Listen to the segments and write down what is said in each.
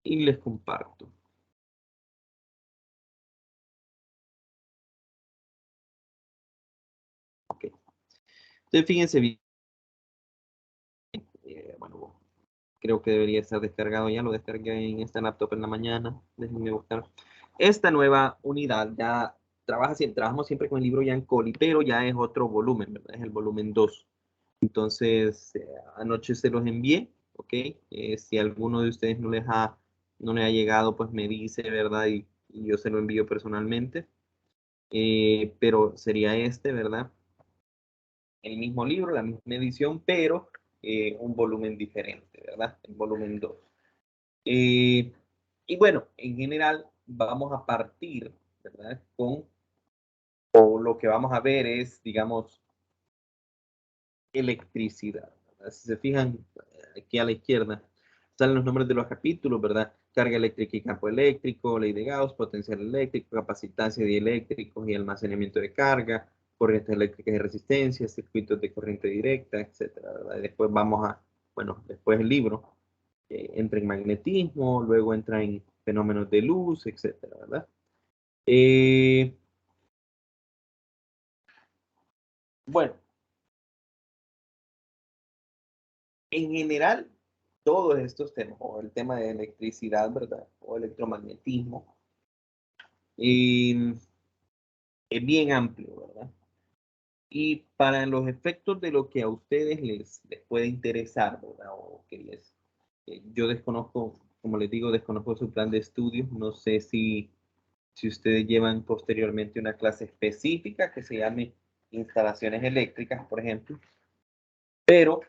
y les comparto. Ok. Entonces, fíjense bien. Bueno, creo que debería estar descargado ya. Lo descargué en esta laptop en la mañana. Déjenme buscar. Esta nueva unidad ya trabajamos siempre con el libro Yancoli, pero ya es otro volumen, ¿verdad? Es el volumen 2. Entonces, anoche se los envié, ¿ok? Si alguno de ustedes no les ha llegado, pues me dice, ¿verdad? Y yo se lo envío personalmente. Pero sería este, ¿verdad? El mismo libro, la misma edición, pero un volumen diferente, ¿verdad? El volumen 2. Y bueno, en general vamos a partir, ¿verdad? O lo que vamos a ver es, digamos, electricidad, ¿verdad? Si se fijan, aquí a la izquierda salen los nombres de los capítulos, ¿verdad? Carga eléctrica y campo eléctrico, ley de Gauss, potencial eléctrico, capacitancia de eléctricos y almacenamiento de carga, corrientes eléctricas y resistencia, circuitos de corriente directa, etcétera, ¿verdad? Y después vamos a, bueno, después el libro entra en magnetismo, luego entra en fenómenos de luz, etcétera, ¿verdad? Bueno, en general, todos estos temas, o el tema de electricidad, ¿verdad? O electromagnetismo, eh, es bien amplio, ¿verdad? Y para los efectos de lo que a ustedes les puede interesar, ¿verdad? O que yo desconozco, como les digo, desconozco su plan de estudio. No sé si ustedes llevan posteriormente una clase específica que se llame instalaciones eléctricas, por ejemplo. Pero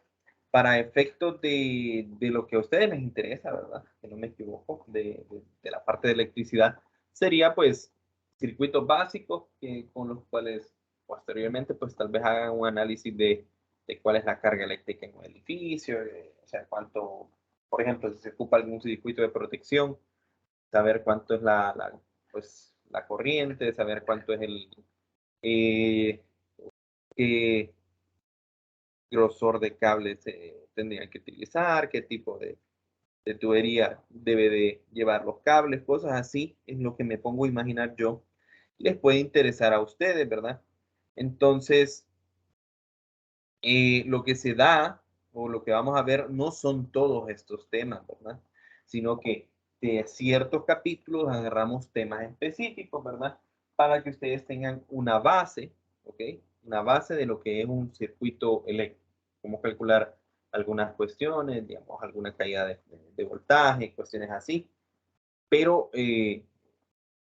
para efectos de lo que a ustedes les interesa, ¿verdad? Que no me equivoco, de la parte de electricidad, sería pues circuitos básicos con los cuales posteriormente pues tal vez hagan un análisis de cuál es la carga eléctrica en un edificio, o sea, cuánto, por ejemplo, si se ocupa algún circuito de protección, saber cuánto es pues, la corriente, saber cuánto es eh, eh, grosor de cables tendrían que utilizar, qué tipo de tubería debe de llevar los cables, cosas así, es lo que me pongo a imaginar yo. Les puede interesar a ustedes, ¿verdad? Entonces, lo que se da o lo que vamos a ver no son todos estos temas, ¿verdad? Sino que de ciertos capítulos agarramos temas específicos, ¿verdad? Para que ustedes tengan una base, ¿ok? Una base de lo que es un circuito eléctrico, cómo calcular algunas cuestiones, digamos, alguna caída de voltaje, cuestiones así. Pero,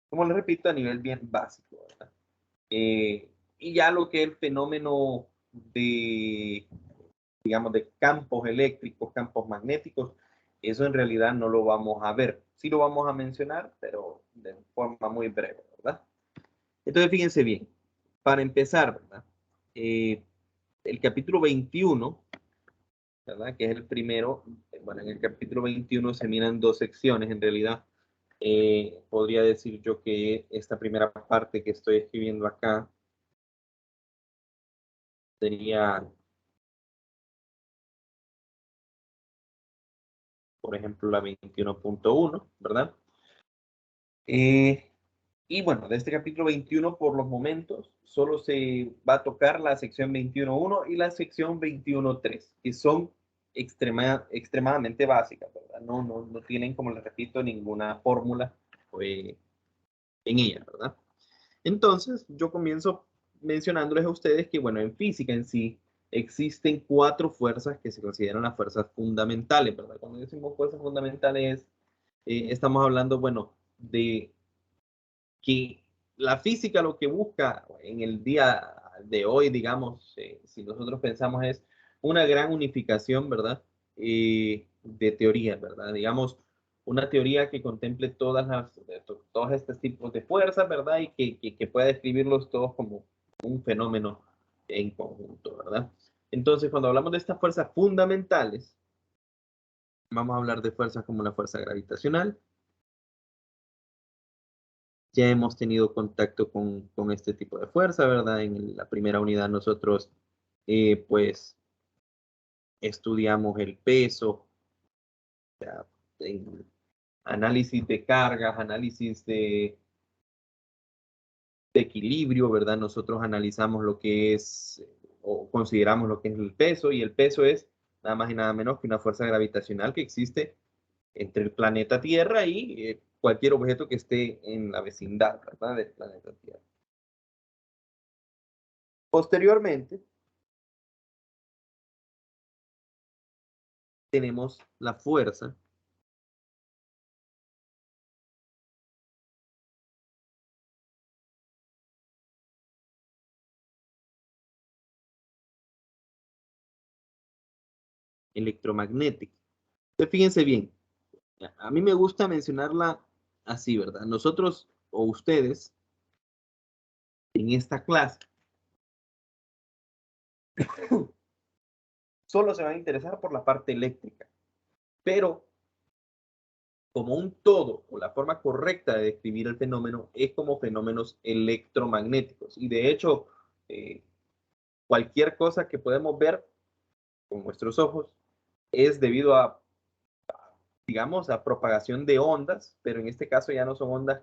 como les repito, a nivel bien básico, ¿verdad? Y ya lo que es el fenómeno de digamos, de campos eléctricos, campos magnéticos, eso en realidad no lo vamos a ver. Sí lo vamos a mencionar, pero de forma muy breve, ¿verdad? Entonces, fíjense bien, para empezar, ¿verdad? El capítulo 21, ¿verdad? Que es el primero, bueno, en el capítulo 21 se miran dos secciones, en realidad. Podría decir yo que esta primera parte que estoy escribiendo acá sería, por ejemplo, la 21.1, ¿verdad? Eh, Y bueno, de este capítulo 21 por los momentos solo se va a tocar la sección 21.1 y la sección 21.3, que son extremadamente básicas, ¿verdad? No tienen, como les repito, ninguna fórmula eh, en ella, ¿verdad? Entonces, yo comienzo mencionándoles a ustedes que, bueno, en física en sí existen cuatro fuerzas que se consideran las fuerzas fundamentales, ¿verdad? Cuando decimos fuerzas fundamentales, estamos hablando, bueno, de que la física lo que busca en el día de hoy, digamos, si nosotros pensamos es una gran unificación, ¿verdad? De teorías, ¿verdad? Digamos, una teoría que contemple todos estos tipos de fuerzas, ¿verdad? Y que pueda describirlos todos como un fenómeno en conjunto, ¿verdad? Entonces, cuando hablamos de estas fuerzas fundamentales, vamos a hablar de fuerzas como la fuerza gravitacional. Ya hemos tenido contacto con este tipo de fuerza, ¿verdad? En la primera unidad nosotros, pues, estudiamos el peso, o sea, análisis de cargas, análisis de equilibrio, ¿verdad? Nosotros analizamos lo que es, o consideramos lo que es el peso, y el peso es nada más y nada menos que una fuerza gravitacional que existe entre el planeta Tierra y cualquier objeto que esté en la vecindad, ¿verdad? Del planeta Tierra. Posteriormente, tenemos la fuerza electromagnética. Entonces, fíjense bien, a mí me gusta mencionarla así, ¿verdad? Nosotros o ustedes en esta clase solo se van a interesar por la parte eléctrica, pero como un todo o la forma correcta de describir el fenómeno es como fenómenos electromagnéticos. Y de hecho, eh, cualquier cosa que podemos ver con nuestros ojos es debido a, digamos, a propagación de ondas, pero en este caso ya no son ondas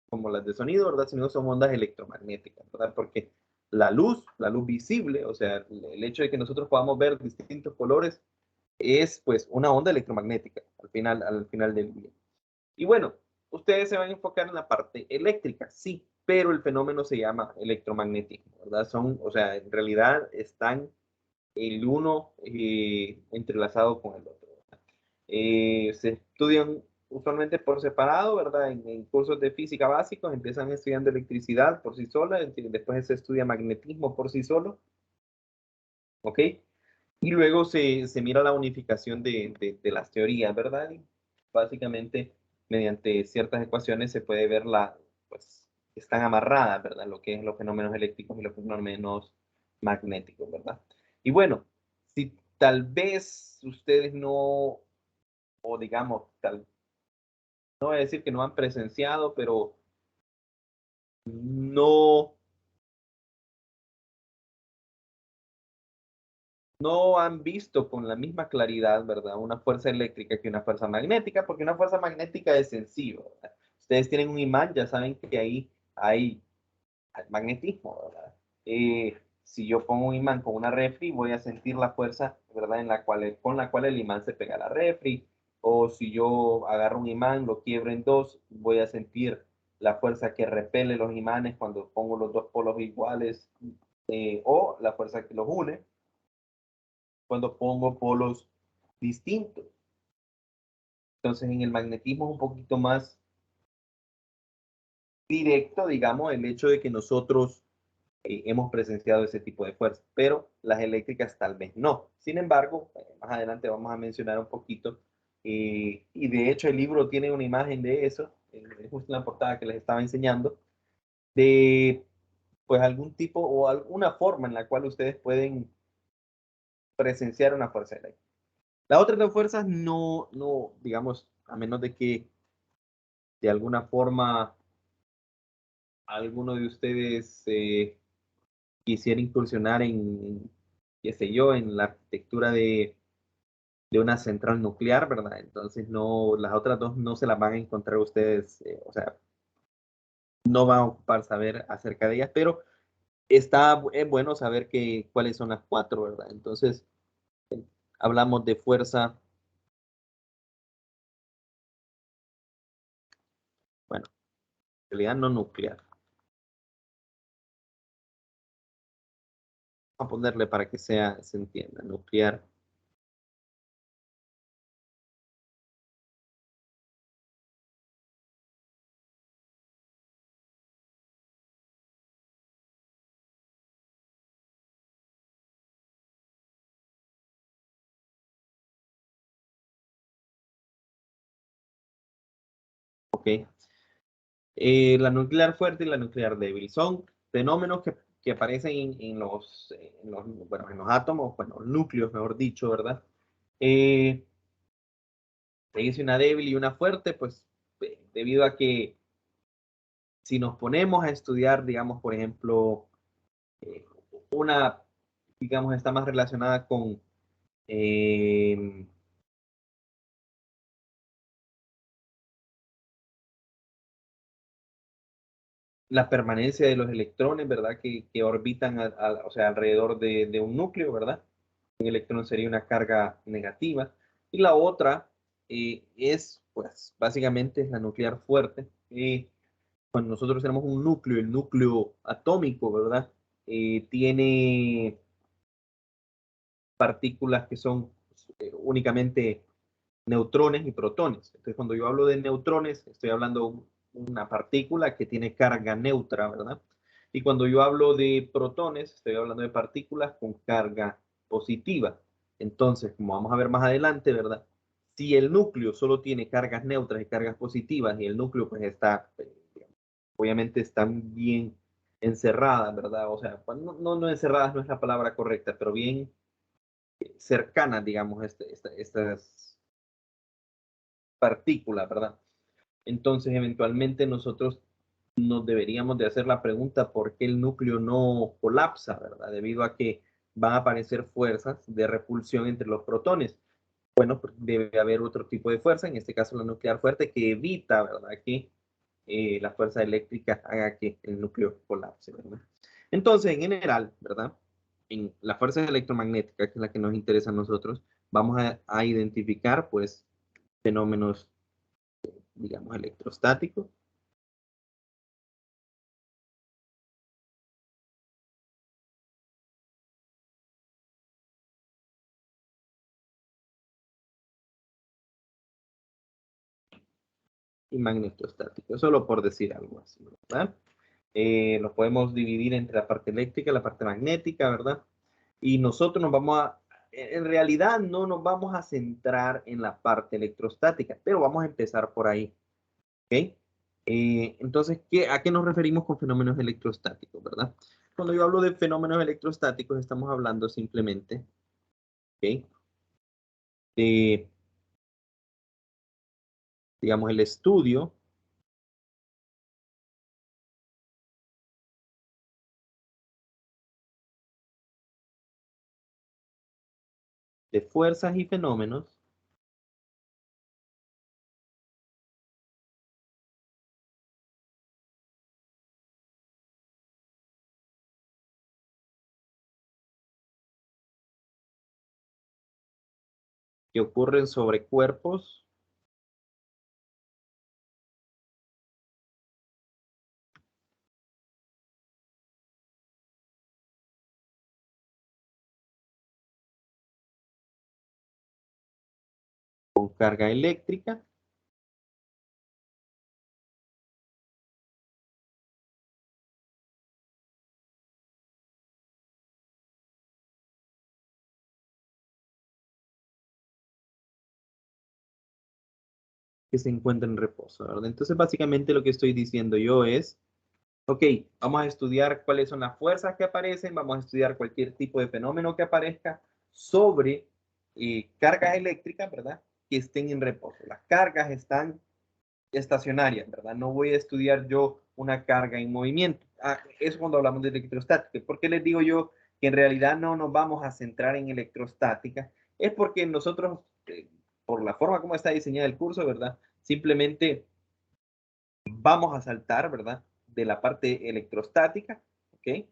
como las de sonido, ¿verdad? Sino son ondas electromagnéticas, ¿verdad? Porque la luz visible, o sea, el hecho de que nosotros podamos ver distintos colores es pues una onda electromagnética al final del día. Y bueno, ustedes se van a enfocar en la parte eléctrica, sí, pero el fenómeno se llama electromagnetismo, ¿verdad? Son, o sea, en realidad están el uno entrelazado con el otro. Se estudian usualmente por separado, ¿verdad? En cursos de física básicos empiezan estudiando electricidad por sí sola, después se estudia magnetismo por sí solo, ¿ok? Y luego se mira la unificación de las teorías, ¿verdad? Y básicamente, mediante ciertas ecuaciones se puede ver pues, están amarradas, ¿verdad? Lo que es los fenómenos eléctricos y los fenómenos magnéticos, ¿verdad? Y bueno, si tal vez ustedes no, o digamos, no voy a decir que no han presenciado, pero no, no han visto con la misma claridad, ¿verdad? Una fuerza eléctrica que una fuerza magnética, porque una fuerza magnética es sencillo, ¿verdad? Ustedes tienen un imán, ya saben que ahí hay magnetismo, ¿verdad? Si yo pongo un imán con una refri, voy a sentir la fuerza, ¿verdad? Con la cual el imán se pega a la refri. O si yo agarro un imán, lo quiebro en dos, voy a sentir la fuerza que repele los imanes cuando pongo los dos polos iguales, o la fuerza que los une cuando pongo polos distintos. Entonces, en el magnetismo es un poquito más directo, digamos, el hecho de que nosotros hemos presenciado ese tipo de fuerza, pero las eléctricas tal vez no. Sin embargo, más adelante vamos a mencionar un poquito, y de hecho el libro tiene una imagen de eso, justo en la portada que les estaba enseñando, de pues algún tipo o alguna forma en la cual ustedes pueden presenciar una fuerza eléctrica. Las otras dos fuerzas no, digamos, a menos de que de alguna forma alguno de ustedes quisiera incursionar qué sé yo, en la arquitectura de una central nuclear, ¿verdad? Entonces no, las otras dos no se las van a encontrar ustedes, o sea, no van a ocupar saber acerca de ellas, pero es bueno saber cuáles son las cuatro, ¿verdad? Entonces, hablamos de fuerza, bueno, en realidad no nuclear. Vamos a ponerle para que se entienda, nuclear. Ok. La nuclear fuerte y la nuclear débil son fenómenos que aparecen bueno, en los átomos, bueno, núcleos, mejor dicho, ¿verdad? Eh, Se dice una débil y una fuerte, pues debido a que si nos ponemos a estudiar, digamos, por ejemplo, eh, una, digamos, está más relacionada con eh, la permanencia de los electrones, ¿verdad? Que orbitan o sea, alrededor de un núcleo, ¿verdad? Un electrón sería una carga negativa. Y la otra es, pues, básicamente es la nuclear fuerte. Cuando nosotros tenemos un núcleo, el núcleo atómico, ¿verdad? Tiene partículas que son únicamente neutrones y protones. Entonces, cuando yo hablo de neutrones, estoy hablando de una partícula que tiene carga neutra, ¿verdad? Y cuando yo hablo de protones, estoy hablando de partículas con carga positiva. Entonces, como vamos a ver más adelante, ¿verdad? Si el núcleo solo tiene cargas neutras y cargas positivas y el núcleo pues está, obviamente están bien encerradas, ¿verdad? O sea, pues, no encerradas no es la palabra correcta, pero bien cercanas, digamos, estas partículas, ¿verdad? Entonces, eventualmente nosotros nos deberíamos de hacer la pregunta por qué el núcleo no colapsa, ¿verdad? Debido a que van a aparecer fuerzas de repulsión entre los protones. Bueno, pues debe haber otro tipo de fuerza, en este caso la nuclear fuerte, que evita, ¿verdad? Que la fuerza eléctrica haga que el núcleo colapse, ¿verdad? Entonces, en general, ¿verdad? En la fuerza electromagnética, que es la que nos interesa a nosotros, vamos a identificar, pues, fenómenos, digamos, electrostáticos y magnetostáticos, solo por decir algo así, ¿verdad? Los podemos dividir entre la parte eléctrica y la parte magnética, ¿verdad? Y nosotros nos vamos a, en realidad no nos vamos a centrar en la parte electrostática, pero vamos a empezar por ahí, ¿ok? Entonces, ¿a qué nos referimos con fenómenos electrostáticos, verdad? Cuando yo hablo de fenómenos electrostáticos, estamos hablando simplemente, ¿ok? De, digamos, el estudio de fuerzas y fenómenos que ocurren sobre cuerpos con carga eléctrica que se encuentran en reposo, ¿verdad? Entonces, básicamente lo que estoy diciendo yo es, ok, vamos a estudiar cuáles son las fuerzas que aparecen, vamos a estudiar cualquier tipo de fenómeno que aparezca sobre cargas eléctricas, ¿verdad? Que estén en reposo. Las cargas están estacionarias, ¿verdad? No voy a estudiar yo una carga en movimiento. Eso cuando hablamos de electrostática. ¿Por qué les digo yo que en realidad no nos vamos a centrar en electrostática? Es porque nosotros, por la forma como está diseñado el curso, ¿verdad? Simplemente vamos a saltar, ¿verdad? De la parte electrostática, ¿ok?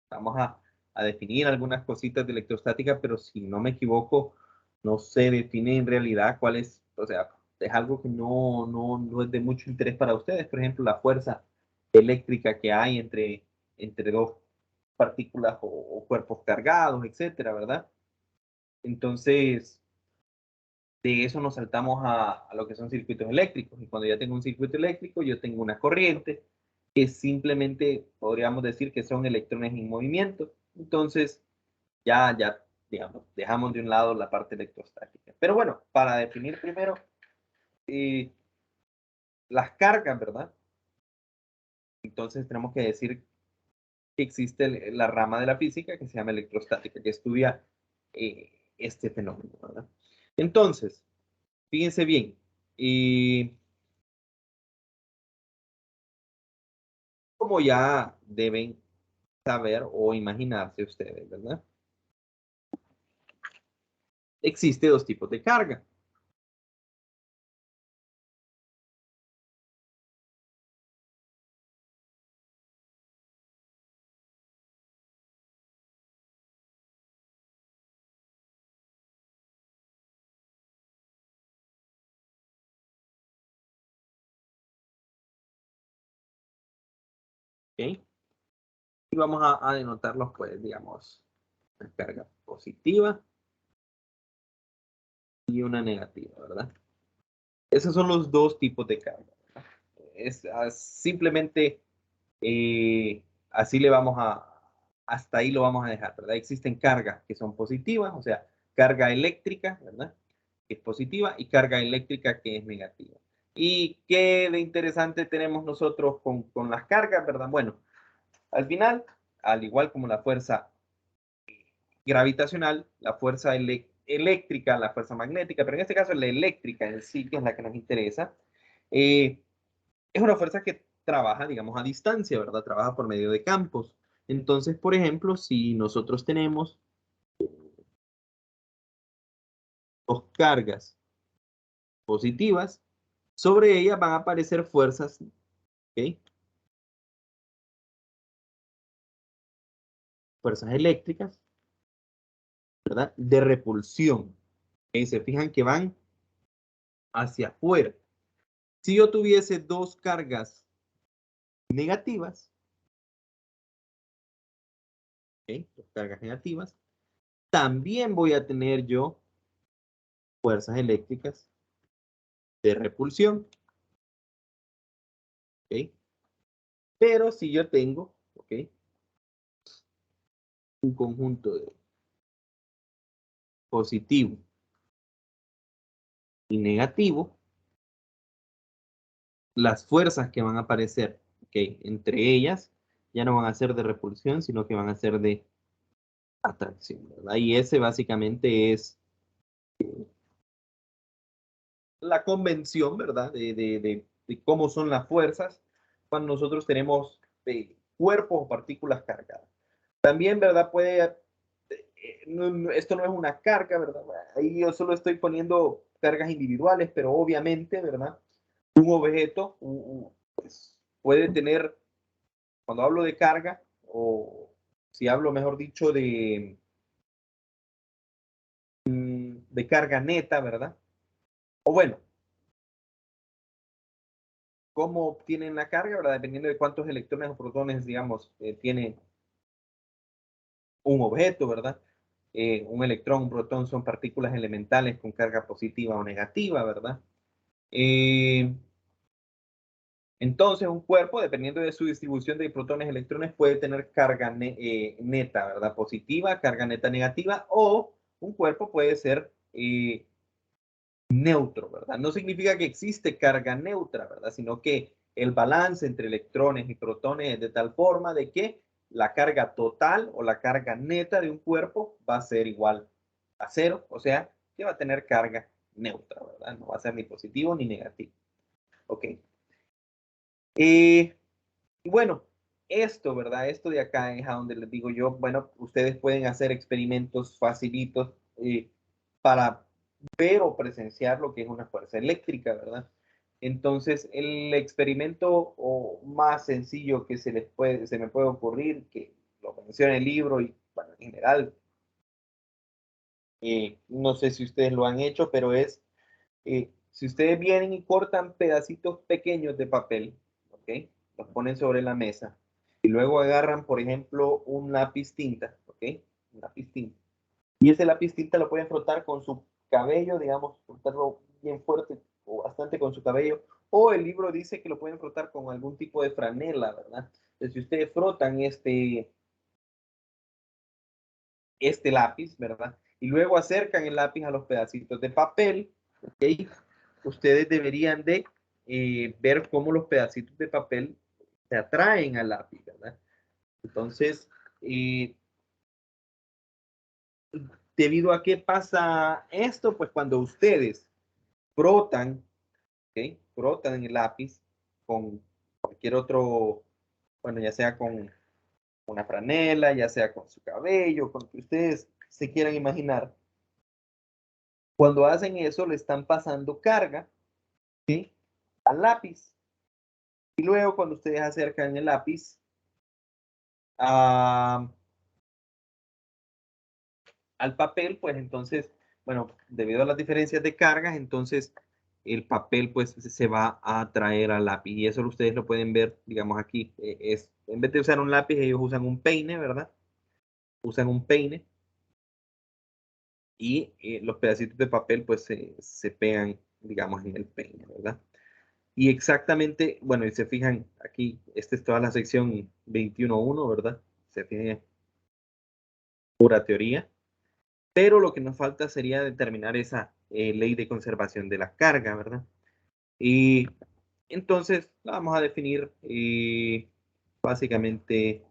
Vamos a definir algunas cositas de electrostática, pero si no me equivoco, no se define en realidad cuál es, o sea, es algo que no es de mucho interés para ustedes. Por ejemplo, la fuerza eléctrica que hay entre dos partículas o cuerpos cargados, etcétera, ¿verdad? Entonces, de eso nos saltamos a lo que son circuitos eléctricos. Y cuando ya tengo un circuito eléctrico, yo tengo una corriente que simplemente podríamos decir que son electrones en movimiento. Entonces, ya, digamos, dejamos de un lado la parte electrostática. Pero bueno, para definir primero eh, las cargas, ¿verdad? Entonces tenemos que decir que existe la rama de la física que se llama electrostática, que estudia este fenómeno, ¿verdad? Entonces, fíjense bien, y como ya deben saber o imaginarse ustedes, ¿verdad? Existe dos tipos de carga. ¿Ok? Y vamos a denotarlos, pues, digamos, una carga positiva y una negativa, ¿verdad? Esos son los dos tipos de carga, ¿verdad? Simplemente así le vamos hasta ahí lo vamos a dejar, ¿verdad? Existen cargas que son positivas, o sea, carga eléctrica, ¿verdad? Que es positiva y carga eléctrica que es negativa. ¿Y qué de interesante tenemos nosotros con las cargas, verdad? Bueno, al final, al igual como la fuerza gravitacional, la fuerza eléctrica, la fuerza magnética, pero en este caso la eléctrica en sí, que es la que nos interesa, es una fuerza que trabaja, digamos, a distancia, ¿verdad? Trabaja por medio de campos. Entonces, por ejemplo, si nosotros tenemos dos cargas positivas, sobre ellas van a aparecer fuerzas, ¿ok? Fuerzas eléctricas, ¿verdad? De repulsión. ¿Ok? Se fijan que van hacia afuera. Si yo tuviese dos cargas negativas, ¿ok? Dos cargas negativas, también voy a tener yo fuerzas eléctricas de repulsión, ¿ok? Pero si yo tengo, ¿ok? Un conjunto de positivo y negativo, las fuerzas que van a aparecer, ¿ok? Entre ellas ya no van a ser de repulsión, sino que van a ser de atracción, ¿verdad? Y ese básicamente es la convención, ¿verdad? De cómo son las fuerzas cuando nosotros tenemos cuerpos o partículas cargadas. También, ¿verdad? Esto no es una carga, ¿verdad? Ahí yo solo estoy poniendo cargas individuales, pero obviamente, ¿verdad? Un objeto pues, puede tener, cuando hablo de carga, o si hablo, mejor dicho, de carga neta, ¿verdad? O bueno, cómo obtienen la carga, ¿verdad? Dependiendo de cuántos electrones o protones, digamos, tiene un objeto, ¿verdad? Un electrón, un protón son partículas elementales con carga positiva o negativa, ¿verdad? Entonces, un cuerpo, dependiendo de su distribución de protones y electrones, puede tener carga neta, ¿verdad? Positiva, carga neta negativa, o un cuerpo puede ser neutro, ¿verdad? No significa que existe carga neutra, ¿verdad? Sino que el balance entre electrones y protones es de tal forma de que la carga total o la carga neta de un cuerpo va a ser igual a cero, o sea, que va a tener carga neutra, ¿verdad? No va a ser ni positivo ni negativo. Ok. Y bueno, esto, ¿verdad? Esto de acá es a donde les digo yo, bueno, ustedes pueden hacer experimentos facilitos para ver o presenciar lo que es una fuerza eléctrica, ¿verdad? Entonces, el experimento más sencillo que se me puede ocurrir, que lo menciona el libro y, bueno, en general, no sé si ustedes lo han hecho, pero es, si ustedes vienen y cortan pedacitos pequeños de papel, ¿ok? Los ponen sobre la mesa y luego agarran, por ejemplo, un lápiz tinta, ¿ok? Un lápiz tinta. Y ese lápiz tinta lo pueden frotar con su cabello, digamos, frotarlo bien fuerte o bastante con su cabello. O el libro dice que lo pueden frotar con algún tipo de franela, ¿verdad? Entonces, si ustedes frotan este lápiz, ¿verdad? Y luego acercan el lápiz a los pedacitos de papel, ¿ok? Ustedes deberían de ver cómo los pedacitos de papel se atraen al lápiz, ¿verdad? Entonces, eh, ¿debido a qué pasa esto? Pues cuando ustedes frotan, ¿ok? Frotan el lápiz con cualquier otro, bueno, ya sea con una franela, ya sea con su cabello, con lo que ustedes se quieran imaginar. Cuando hacen eso, le están pasando carga, ¿sí? Al lápiz. Y luego, cuando ustedes acercan el lápiz a, al papel, pues entonces, bueno, debido a las diferencias de cargas, entonces el papel pues se va a atraer al lápiz. Y eso ustedes lo pueden ver, digamos aquí, es en vez de usar un lápiz, ellos usan un peine, ¿verdad? Usan un peine y los pedacitos de papel pues se pegan, digamos, en el peine, ¿verdad? Y exactamente, bueno, y se fijan aquí, esta es toda la sección 21.1, ¿verdad? Se fijan, pura teoría. Pero lo que nos falta sería determinar esa ley de conservación de la carga, ¿verdad? Y entonces la vamos a definir básicamente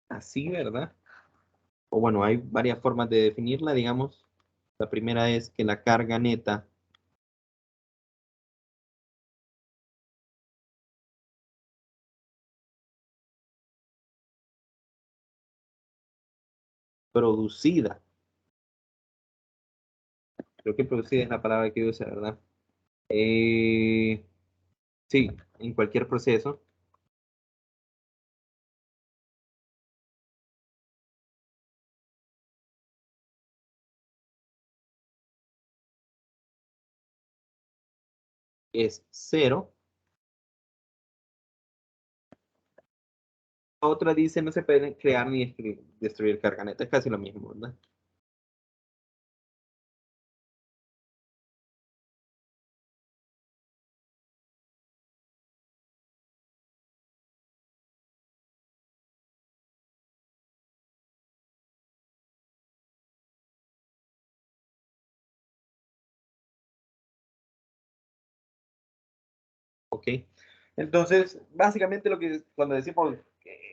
así, ¿verdad? O bueno, hay varias formas de definirla, digamos. La primera es que la carga neta producida, creo que producida es la palabra que usa, ¿verdad? Eh, sí, en cualquier proceso es cero. Otra dice no se puede crear ni destruir carga neta, es casi lo mismo, ¿verdad? ¿Ok? Entonces, básicamente lo que cuando decimos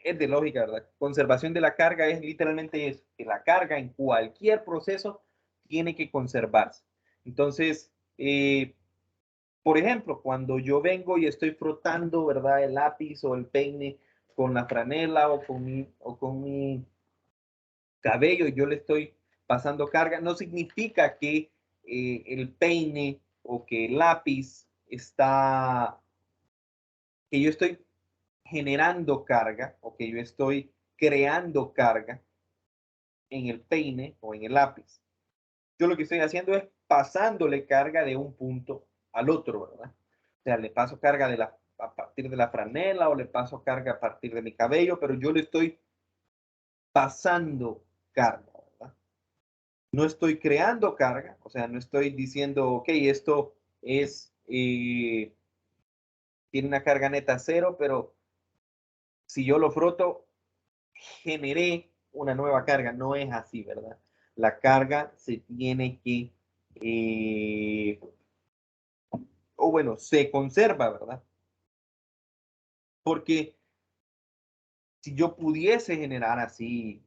es de lógica, ¿verdad? Conservación de la carga es literalmente eso, que la carga en cualquier proceso tiene que conservarse. Entonces, por ejemplo, cuando yo vengo y estoy frotando, ¿verdad? El lápiz o el peine con la franela o con mi cabello, yo le estoy pasando carga, no significa que el peine o que el lápiz está, que yo estoy generando carga o que yo estoy creando carga en el peine o en el lápiz. Yo lo que estoy haciendo es pasándole carga de un punto al otro, ¿verdad? O sea, le paso carga a partir de la franela o le paso carga a partir de mi cabello, pero yo le estoy pasando carga, ¿verdad? No estoy creando carga, o sea, no estoy diciendo, ok, esto es, tiene una carga neta cero, pero si yo lo froto, generé una nueva carga. No es así, ¿verdad? La carga se tiene que, o bueno, se conserva, ¿verdad? Porque si yo pudiese generar así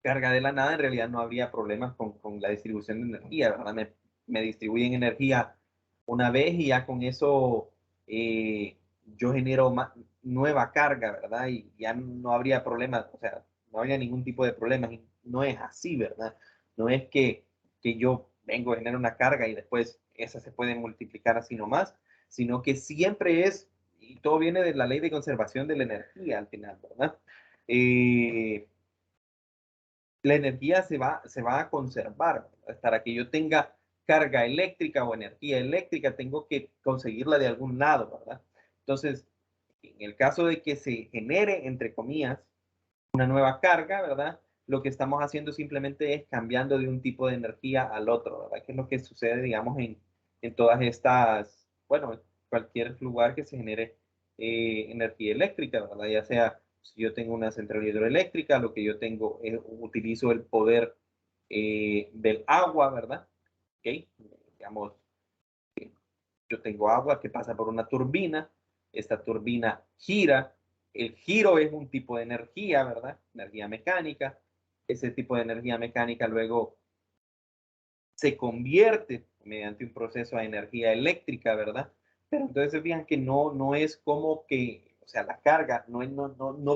carga de la nada, en realidad no habría problemas con la distribución de energía, ¿verdad? Me distribuyen energía una vez y ya con eso yo genero nueva carga, ¿verdad? Y ya no habría problemas, o sea, no habría ningún tipo de problemas. No es así, ¿verdad? No es que yo vengo a generar una carga y después esa se puede multiplicar así nomás, sino que siempre es, y todo viene de la ley de conservación de la energía al final, ¿verdad? La energía se va a conservar. Para que yo tenga carga eléctrica o energía eléctrica, tengo que conseguirla de algún lado, ¿verdad? Entonces, en el caso de que se genere, entre comillas, una nueva carga, ¿verdad? Lo que estamos haciendo simplemente es cambiando de un tipo de energía al otro, ¿verdad? Que es lo que sucede, digamos, en todas estas, bueno, en cualquier lugar que se genere energía eléctrica, ¿verdad? Ya sea si yo tengo una central hidroeléctrica, lo que yo tengo es, utilizo el poder del agua, ¿verdad? ¿Ok? Digamos, yo tengo agua que pasa por una turbina, esta turbina gira, el giro es un tipo de energía, ¿verdad? Energía mecánica, ese tipo de energía mecánica luego se convierte mediante un proceso a energía eléctrica, ¿verdad? Pero entonces se fijan que no es como que, o sea, la carga no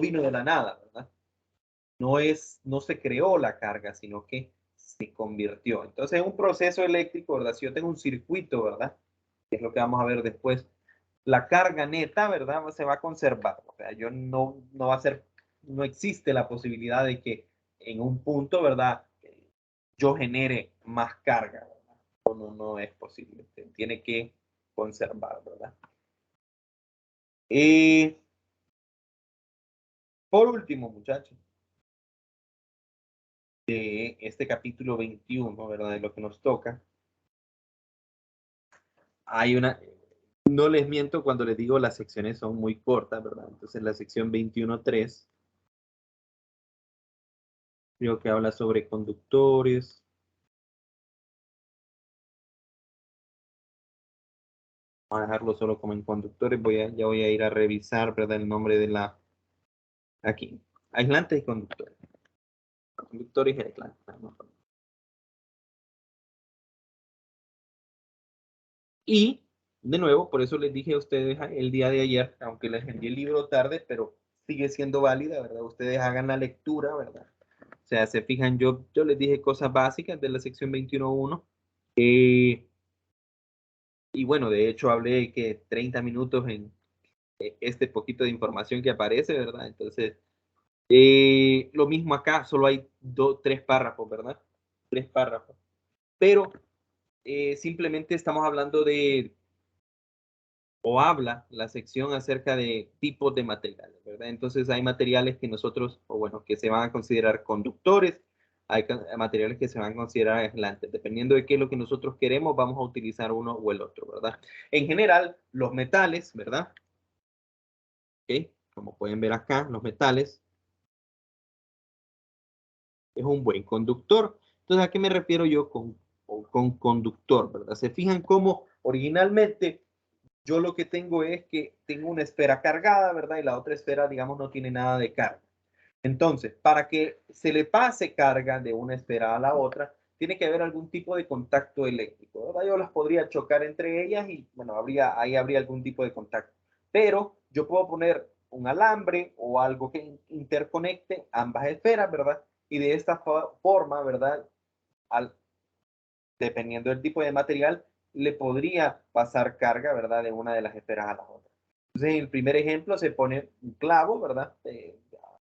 vino de la nada, ¿verdad? No se creó la carga, sino que se convirtió. Entonces, es un proceso eléctrico, ¿verdad? Si yo tengo un circuito, ¿verdad? Que es lo que vamos a ver después, la carga neta, ¿verdad? Se va a conservar. O sea, yo no va a ser, no existe la posibilidad de que en un punto, ¿verdad? Yo genere más carga, ¿verdad? no es posible. Tiene que conservar, ¿verdad? Por último, muchachos, de este capítulo 21, ¿verdad? De lo que nos toca, hay una, no les miento cuando les digo las secciones son muy cortas, ¿verdad? Entonces la sección 21.3, creo que habla sobre conductores. Vamos a dejarlo solo como en conductores. Ya voy a ir a revisar, ¿verdad? El nombre de la, aquí, aislantes y conductores. Conductores y aislantes. Y, de nuevo, por eso les dije a ustedes el día de ayer, aunque les envié el libro tarde, pero sigue siendo válida, ¿verdad? Ustedes hagan la lectura, ¿verdad? O sea, se fijan, yo les dije cosas básicas de la sección 21.1. Y bueno, de hecho hablé que 30 minutos en este poquito de información que aparece, ¿verdad? Entonces, lo mismo acá, solo hay tres párrafos, ¿verdad? Tres párrafos. Pero simplemente estamos hablando de, o habla la sección acerca de tipos de materiales, ¿verdad? Entonces hay materiales que nosotros, o bueno, que se van a considerar conductores, hay materiales que se van a considerar aislantes. Dependiendo de qué es lo que nosotros queremos, vamos a utilizar uno o el otro, ¿verdad? En general, los metales, ¿verdad? ¿Okay? Como pueden ver acá, los metales es un buen conductor. Entonces, ¿a qué me refiero yo con conductor, ¿verdad? Se fijan cómo originalmente yo lo que tengo es que tengo una esfera cargada, ¿verdad? Y la otra esfera, digamos, no tiene nada de carga. Entonces, para que se le pase carga de una esfera a la otra, tiene que haber algún tipo de contacto eléctrico, ¿verdad? Yo las podría chocar entre ellas y, bueno, ahí habría algún tipo de contacto. Pero yo puedo poner un alambre o algo que interconecte ambas esferas, ¿verdad? Y de esta forma, ¿verdad? Al, dependiendo del tipo de material, le podría pasar carga, ¿verdad? De una de las esferas a la otra. Entonces, en el primer ejemplo se pone un clavo, ¿verdad?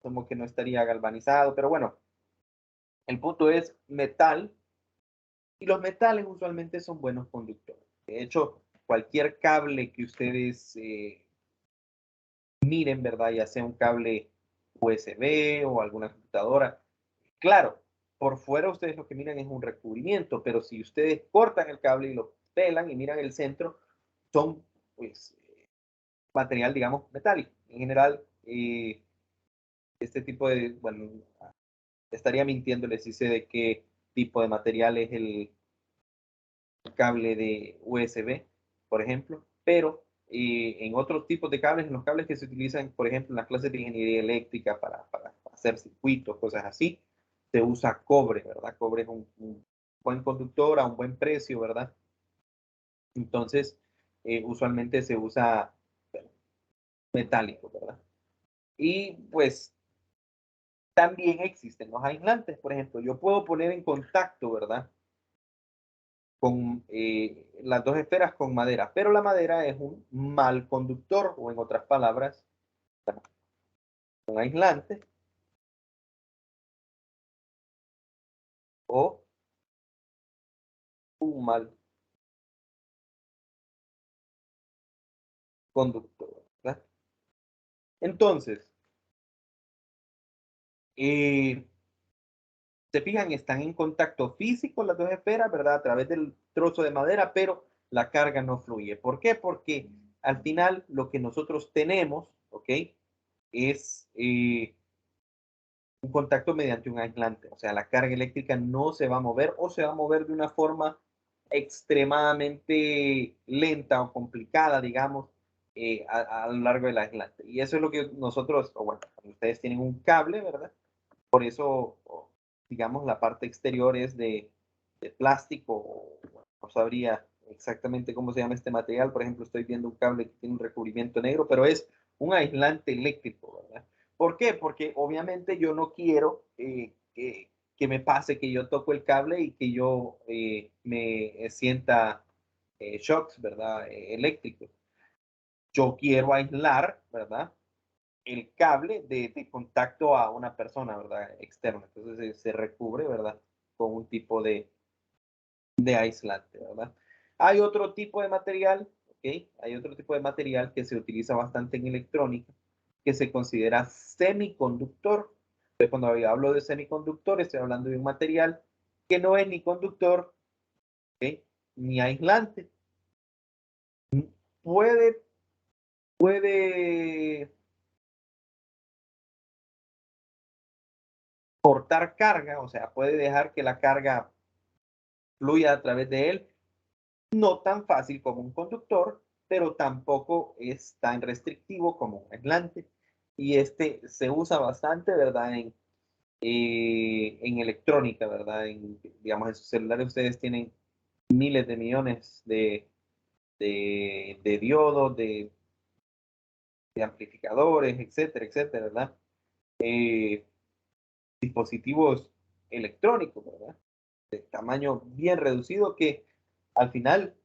Como que no estaría galvanizado, pero bueno, el punto es metal y los metales usualmente son buenos conductores. De hecho, cualquier cable que ustedes miren, ¿verdad? Ya sea un cable USB o alguna computadora, claro, por fuera ustedes lo que miran es un recubrimiento, pero si ustedes cortan el cable y lo pelan y miran el centro, son pues material, digamos, metálico. En general, este tipo de, bueno, estaría mintiéndoles si sé de qué tipo de material es el cable de USB, por ejemplo, pero en otros tipos de cables, en los cables que se utilizan, por ejemplo, en las clases de ingeniería eléctrica para hacer circuitos, cosas así, se usa cobre, ¿verdad? Cobre es un buen conductor a un buen precio, ¿verdad? Entonces, usualmente se usa metálico, ¿verdad? Y pues también existen los aislantes, por ejemplo, yo puedo poner en contacto, ¿verdad? Con las dos esferas con madera, pero la madera es un mal conductor, o en otras palabras, un aislante o un mal conductor, ¿verdad? Entonces, eh, se fijan, están en contacto físico las dos esferas, ¿verdad? A través del trozo de madera, pero la carga no fluye. ¿Por qué? Porque al final lo que nosotros tenemos, ¿ok? Es un contacto mediante un aislante. O sea, la carga eléctrica no se va a mover o se va a mover de una forma extremadamente lenta o complicada, digamos, a lo largo del aislante. Y eso es lo que nosotros, o bueno, ustedes tienen un cable, ¿verdad? Por eso, digamos, la parte exterior es de plástico, o, bueno, no sabría exactamente cómo se llama este material. Por ejemplo, estoy viendo un cable que tiene un recubrimiento negro, pero es un aislante eléctrico, ¿verdad? ¿Por qué? Porque obviamente yo no quiero que me pase que yo toco el cable y que yo me sienta shocks, ¿verdad? Eléctricos. Yo quiero aislar, ¿verdad? El cable de contacto a una persona, ¿verdad? Externa. Entonces se recubre, ¿verdad? Con un tipo de aislante, ¿verdad? Hay otro tipo de material, ¿ok? Hay otro tipo de material que se utiliza bastante en electrónica, que se considera semiconductor. Entonces, cuando hablo de semiconductor, estoy hablando de un material que no es ni conductor, ¿ok? Ni aislante. Puede, puede cortar carga, o sea, puede dejar que la carga fluya a través de él, no tan fácil como un conductor, pero tampoco es tan restrictivo como un aislante. Y este se usa bastante, ¿verdad? En electrónica, ¿verdad? Digamos, en sus celulares ustedes tienen miles de millones de diodos, de amplificadores, etcétera, etcétera, ¿verdad? Eh, dispositivos electrónicos, ¿verdad? De tamaño bien reducido que al final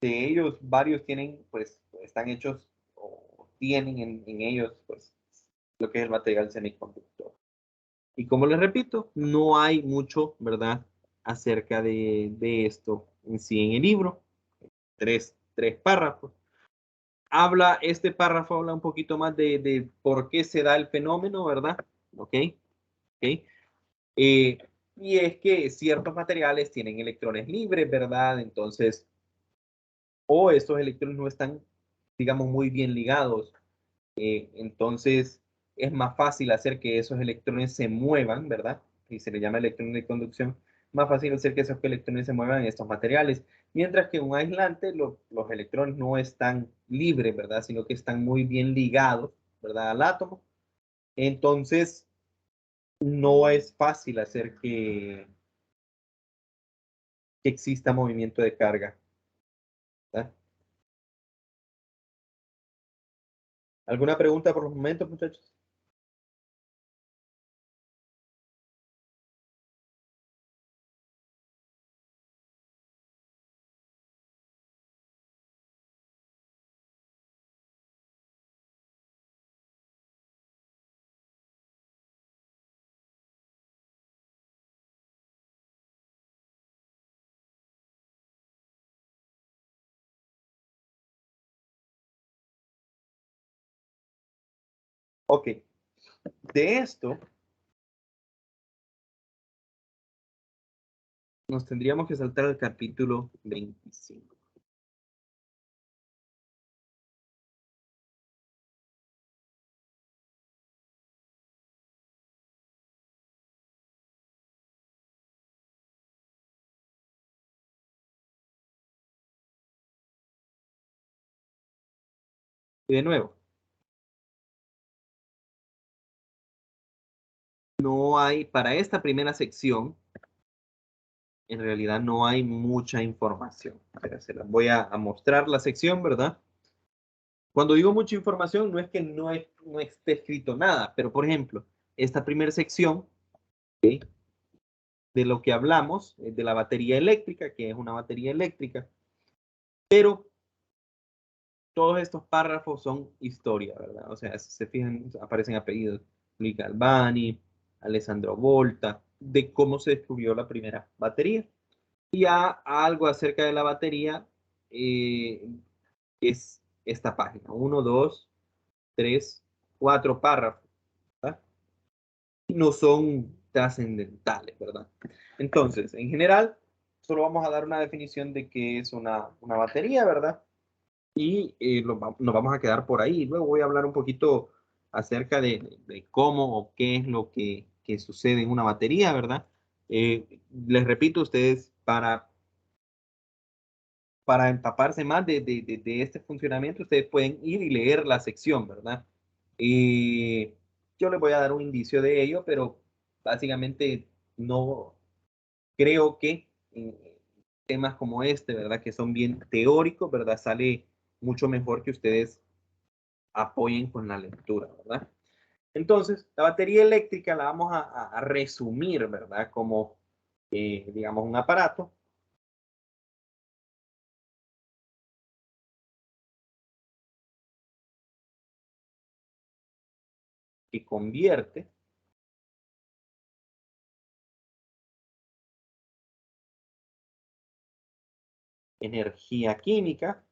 de ellos varios tienen, pues, están hechos o tienen en ellos, pues, lo que es el material semiconductor. Y como les repito, no hay mucho, ¿verdad?, acerca de esto en sí en el libro. Tres párrafos. Este párrafo habla un poquito más de por qué se da el fenómeno, ¿verdad? ¿Ok? ¿Ok? Eh, y es que ciertos materiales tienen electrones libres, ¿verdad? Entonces, o estos electrones no están, digamos, muy bien ligados. Entonces, es más fácil hacer que esos electrones se muevan, ¿verdad? Y se le llama electrón de conducción. Más fácil hacer que esos electrones se muevan en estos materiales. Mientras que un aislante, los electrones no están libres, ¿verdad? Sino que están muy bien ligados, ¿verdad? Al átomo. Entonces, no es fácil hacer que exista movimiento de carga, ¿verdad? ¿Alguna pregunta por los momentos, muchachos? Ok, de esto nos tendríamos que saltar al capítulo 25. Y de nuevo, no hay, para esta primera sección, en realidad no hay mucha información. Pero se las voy a mostrar la sección, ¿verdad? Cuando digo mucha información, no es que no esté escrito nada, pero por ejemplo, esta primera sección, ¿okay?, de lo que hablamos, de la batería eléctrica, que es una batería eléctrica, pero todos estos párrafos son historia, ¿verdad? O sea, si se fijan, aparecen apellidos, Luis Galvani, Alessandro Volta, de cómo se descubrió la primera batería. Y algo acerca de la batería eh, es esta página, uno, dos, tres, cuatro párrafos, ¿verdad? Y no son trascendentales, ¿verdad? Entonces, en general, solo vamos a dar una definición de qué es una batería, ¿verdad? Y nos vamos a quedar por ahí. Luego voy a hablar un poquito acerca de cómo o qué es lo que sucede en una batería, ¿verdad? Les repito, ustedes para empaparse más de este funcionamiento, ustedes pueden ir y leer la sección, ¿verdad? Yo les voy a dar un indicio de ello, pero básicamente no creo que en temas como este, ¿verdad? Que son bien teóricos, ¿verdad? Sale mucho mejor que ustedes apoyen con la lectura, ¿verdad? Entonces, la batería eléctrica la vamos a resumir, ¿verdad? Como, digamos, un aparato que convierte energía química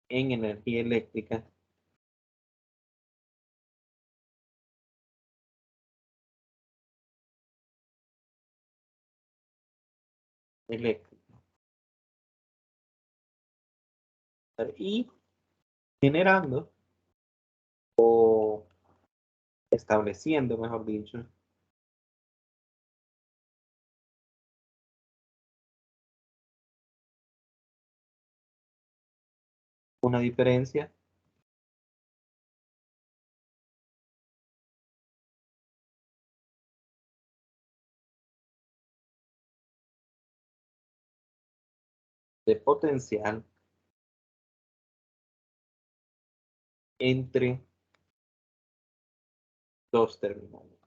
en energía eléctrica eléctrica y generando o estableciendo, mejor dicho, una diferencia de potencial entre dos terminales.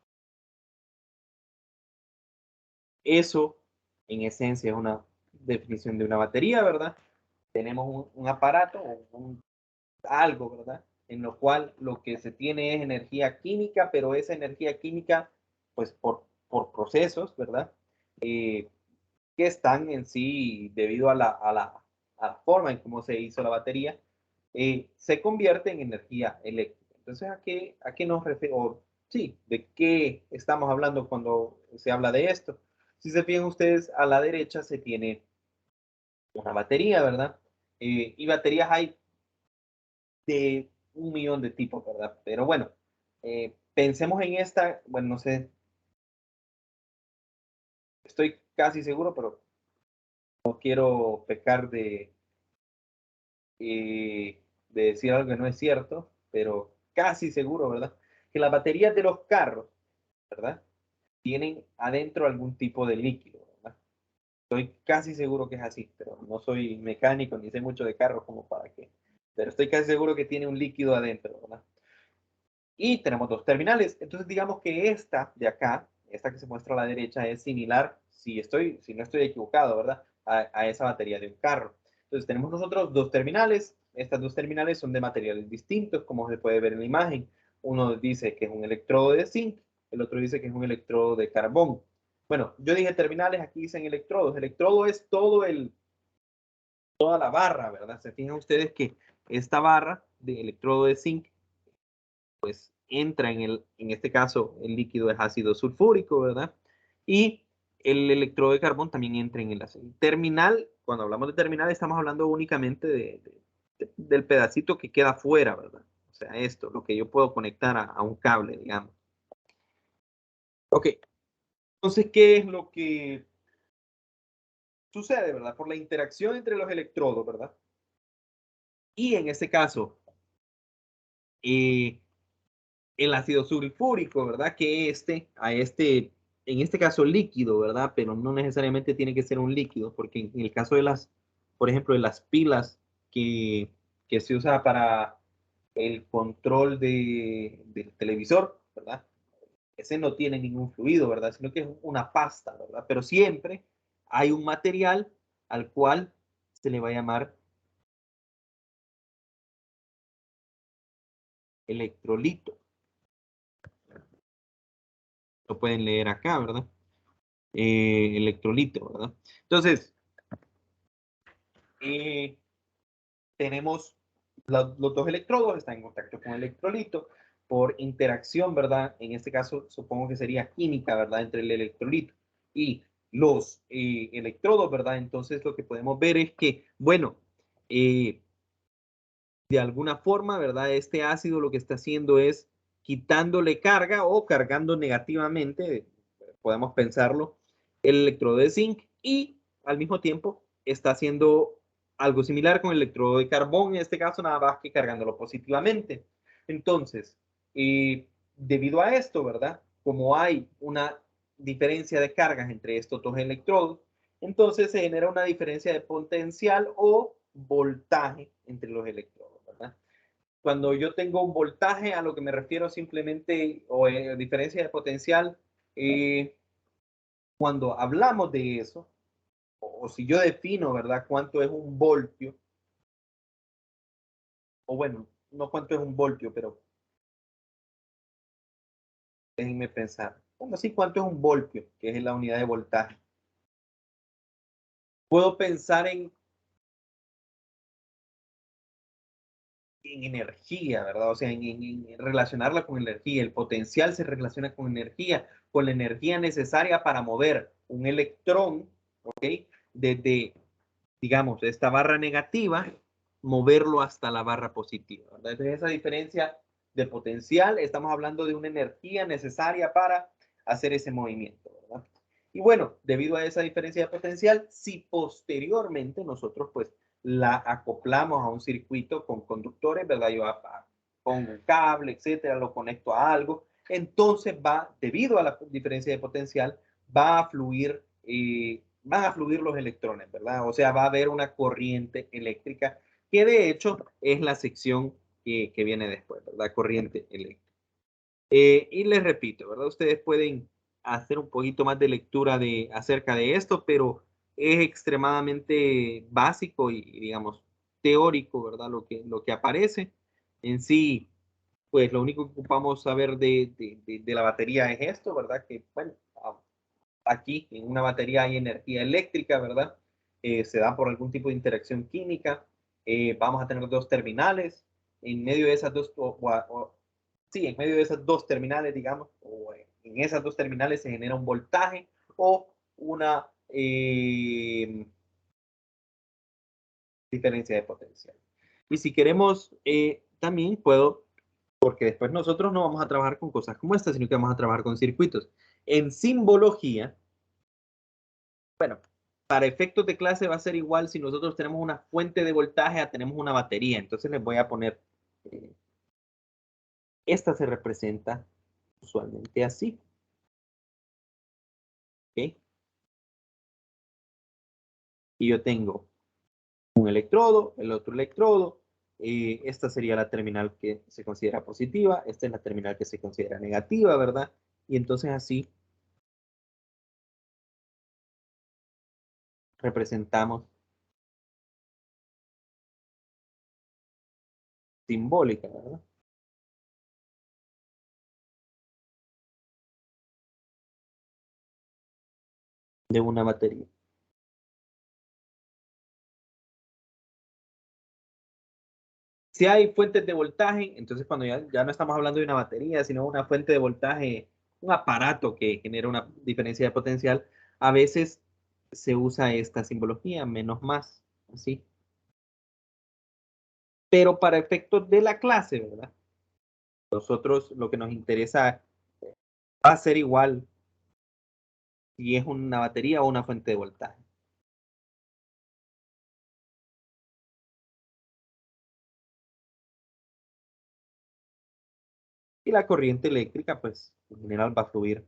Eso, en esencia, es una definición de una batería, ¿verdad? Tenemos un aparato o algo, ¿verdad? En lo cual lo que se tiene es energía química, pero esa energía química, pues por procesos, ¿verdad? Que están en sí, debido a la forma en cómo se hizo la batería, se convierte en energía eléctrica. Entonces, a qué nos referimos? Sí, ¿de qué estamos hablando cuando se habla de esto? Si se fijan ustedes, a la derecha se tiene una batería, ¿verdad? Y baterías hay de un millón de tipos, ¿verdad? Pero bueno, pensemos en esta, bueno, no sé, estoy casi seguro, pero no quiero pecar de decir algo que no es cierto, pero casi seguro, ¿verdad? Que las baterías de los carros, ¿verdad? Tienen adentro algún tipo de líquido, ¿verdad? Estoy casi seguro que es así, pero no soy mecánico ni sé mucho de carros como para que, pero estoy casi seguro que tiene un líquido adentro, ¿verdad? Y tenemos dos terminales. Entonces digamos que esta de acá, esta que se muestra a la derecha, es similar, si no estoy equivocado, ¿verdad? A esa batería de un carro. Entonces tenemos nosotros dos terminales. Estas dos terminales son de materiales distintos, como se puede ver en la imagen. Uno dice que es un electrodo de zinc, el otro dice que es un electrodo de carbón. Bueno, yo dije terminales, aquí dicen electrodos. Electrodo es toda la barra, ¿verdad? Se fijan ustedes que esta barra de electrodo de zinc entra en este caso, el líquido es ácido sulfúrico, ¿verdad? Y el electrodo de carbón también entra en el ácido. Terminal, cuando hablamos de terminal, estamos hablando únicamente del pedacito que queda fuera, ¿verdad? O sea, esto, lo que yo puedo conectar a un cable, digamos. Ok, entonces, ¿qué es lo que sucede, verdad? Por la interacción entre los electrodos, ¿verdad? Y en este caso, eh, el ácido sulfúrico, ¿verdad? Que en este caso líquido, ¿verdad? Pero no necesariamente tiene que ser un líquido, porque en el caso de por ejemplo, de las pilas que se usa para el control del televisor, ¿verdad? Ese no tiene ningún fluido, ¿verdad? Sino que es una pasta, ¿verdad? Pero siempre hay un material al cual se le va a llamar electrolito. Lo pueden leer acá, ¿verdad? Electrolito, ¿verdad? Entonces, eh, tenemos los dos electrodos, están en contacto con el electrolito por interacción, ¿verdad? En este caso, supongo que sería química, ¿verdad? Entre el electrolito y los electrodos, ¿verdad? Entonces, lo que podemos ver es que, bueno, eh, de alguna forma, ¿verdad? Este ácido lo que está haciendo es quitándole carga o cargando negativamente, podemos pensarlo, el electrodo de zinc y al mismo tiempo está haciendo algo similar con el electrodo de carbón, en este caso nada más que cargándolo positivamente. Entonces, debido a esto, ¿verdad? Como hay una diferencia de cargas entre estos dos electrodos, entonces se genera una diferencia de potencial o voltaje entre los electrodos, ¿verdad? Cuando yo tengo un voltaje, a lo que me refiero simplemente, o diferencia de potencial, eh, cuando hablamos de eso, o si yo defino, ¿verdad?, cuánto es un voltio, o bueno, no cuánto es un voltio, pero Déjenme pensar. Bueno, sí, ¿cuánto es un voltio? Que es la unidad de voltaje. Puedo pensar en energía, ¿verdad? O sea, en relacionarla con energía. El potencial se relaciona con la energía necesaria para mover un electrón, ¿ok? Desde, digamos, esta barra negativa, moverlo hasta la barra positiva, ¿verdad? Entonces, esa diferencia de potencial, estamos hablando de una energía necesaria para hacer ese movimiento, ¿verdad? Y bueno, debido a esa diferencia de potencial, si posteriormente nosotros pues la acoplamos a un circuito con conductores, ¿verdad? Yo pongo un cable, etcétera, lo conecto a algo, entonces va, debido a la diferencia de potencial, va a fluir, van a fluir los electrones, ¿verdad? O sea, va a haber una corriente eléctrica, que de hecho es la sección que viene después, ¿verdad? Corriente eléctrica. Y les repito, ¿verdad? Ustedes pueden hacer un poquito más de lectura acerca de esto, pero es extremadamente básico y, digamos, teórico, ¿verdad? Lo que aparece. En sí, pues lo único que ocupamos saber de la batería es esto, ¿verdad? Que, bueno, aquí en una batería hay energía eléctrica, ¿verdad? Se da por algún tipo de interacción química. Vamos a tener dos terminales. En medio de esas dos, sí, en medio de esas dos terminales, digamos, o en esas dos terminales se genera un voltaje o una diferencia de potencial. Y si queremos, también puedo, porque después nosotros no vamos a trabajar con cosas como estas, sino que vamos a trabajar con circuitos. En simbología, bueno, para efectos de clase va a ser igual si nosotros tenemos una fuente de voltaje a tenemos una batería. Entonces les voy a poner, esta se representa usualmente así. ¿Ok? Y yo tengo un electrodo, el otro electrodo. Esta sería la terminal que se considera positiva. Esta es la terminal que se considera negativa, ¿verdad? Y entonces así representamos simbólica, ¿verdad? De una batería. Si hay fuentes de voltaje, entonces cuando ya no estamos hablando de una batería, sino una fuente de voltaje, un aparato que genera una diferencia de potencial, a veces se usa esta simbología, menos más, así. Pero para efectos de la clase, ¿verdad? Nosotros lo que nos interesa va a ser igual si es una batería o una fuente de voltaje. Y la corriente eléctrica, pues, en general va a fluir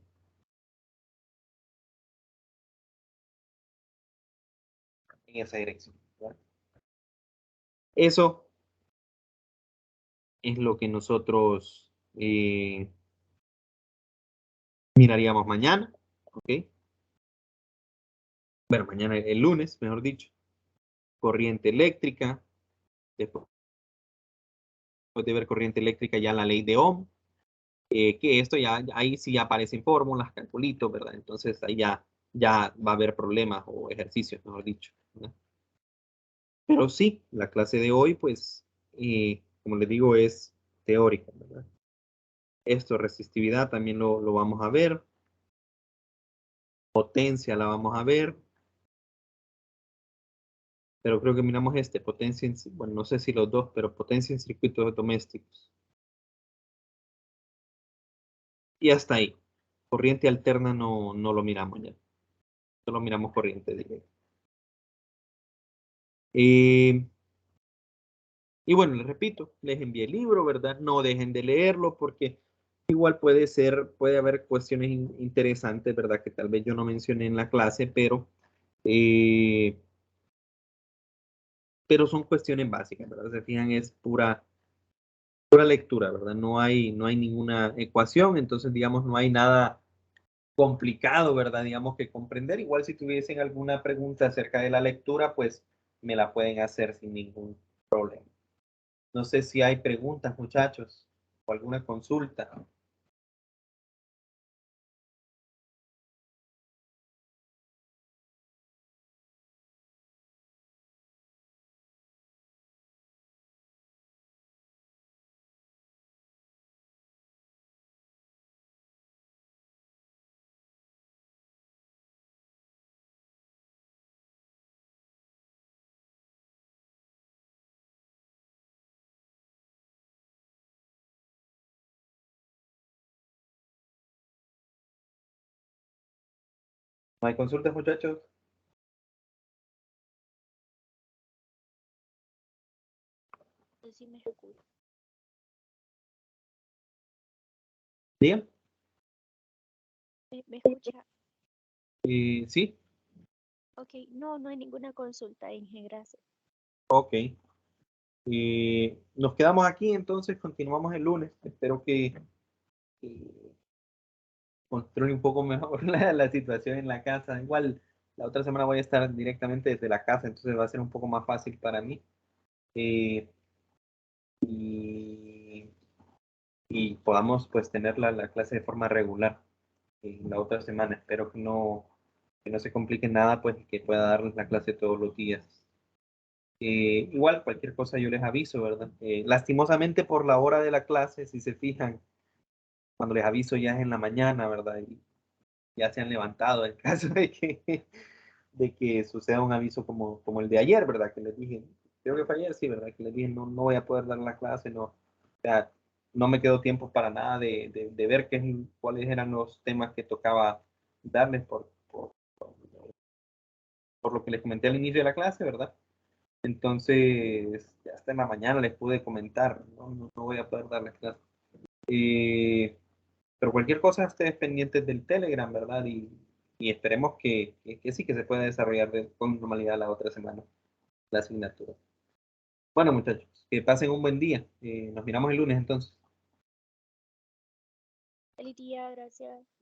en esa dirección, ¿verdad? Eso es lo que nosotros miraríamos mañana, ¿ok? Bueno, mañana el lunes, mejor dicho, corriente eléctrica, después de ver corriente eléctrica ya la ley de Ohm, que esto ya, ahí sí aparecen fórmulas, calculitos, ¿verdad? Entonces ahí ya va a haber problemas o ejercicios, mejor dicho, ¿verdad? Pero sí, la clase de hoy, pues, como les digo, es teórica, ¿verdad? Esto, resistividad, también lo vamos a ver, potencia la vamos a ver, pero creo que miramos potencia en, bueno, no sé si los dos, pero potencia en circuitos domésticos. Y hasta ahí. Corriente alterna no lo miramos ya. Solo miramos corriente directa. Eh, y bueno, les repito, les envié el libro, ¿verdad? No dejen de leerlo porque igual puede haber cuestiones interesantes, ¿verdad? Que tal vez yo no mencioné en la clase, eh, pero son cuestiones básicas, ¿verdad? Se fijan, es pura lectura, ¿verdad? No hay ninguna ecuación, entonces, digamos, no hay nada complicado, ¿verdad? Digamos que comprender. Igual si tuviesen alguna pregunta acerca de la lectura, pues me la pueden hacer sin ningún problema. No sé si hay preguntas, muchachos, o alguna consulta. ¿No hay consultas, muchachos? Sí me escucho. ¿Bien? ¿Me escucha? Sí, Ok, no, no hay ninguna consulta, Inge, gracias. ok. Nos quedamos aquí, entonces continuamos el lunes. Espero que controle un poco mejor la situación en la casa. Igual la otra semana voy a estar directamente desde la casa, entonces va a ser un poco más fácil para mí. Eh, y, y podamos pues tener la clase de forma regular la otra semana. Espero que no se complique nada, pues y que pueda darles la clase todos los días. Igual cualquier cosa yo les aviso, ¿verdad? Lastimosamente por la hora de la clase, si se fijan, cuando les aviso ya es en la mañana, ¿verdad? Y ya se han levantado en caso de que suceda un aviso como el de ayer, ¿verdad? Que les dije, creo que fue ayer, sí, ¿verdad? Que les dije, no voy a poder dar la clase, no, o sea, no me quedó tiempo para nada de ver cuáles eran los temas que tocaba darles por lo que les comenté al inicio de la clase, ¿verdad? Entonces, ya hasta en la mañana les pude comentar, no voy a poder dar la clase. Eh, pero cualquier cosa, ustedes pendientes del Telegram, ¿verdad? Y esperemos que sí que se pueda desarrollar con normalidad la otra semana la asignatura. Bueno, muchachos, que pasen un buen día. Nos miramos el lunes entonces. Feliz día, gracias.